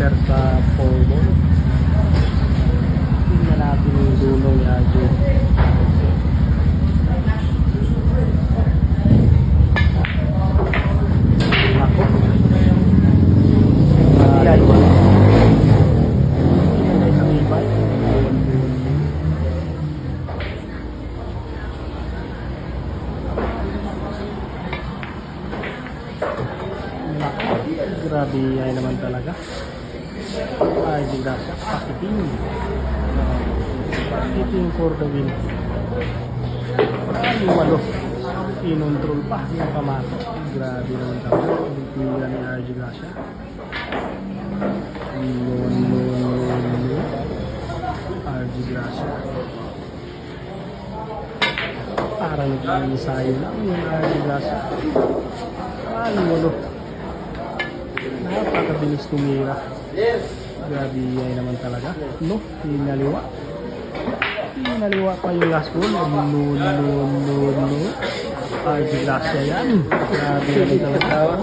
keeper sa pole. Tingnan natin yung dulo ni RJ. Ako. Grabe ay naman talaga. Ay, hindi siya. Pakiting. Pakiting for the win. Ay, walo. Inontrol pa yung kamato. Grabe naman talaga. Pagpila ni RJ Gracia. RJ Gracia. Parang nag-ensayo lang yung RJ Gracia. Ay, walo. Napakabilis tumira. Grabe ay naman talaga. No, pinaliwa. Pinaliwa pa yung last goal. No. RJ Gracia yan. Grabe naman talaga.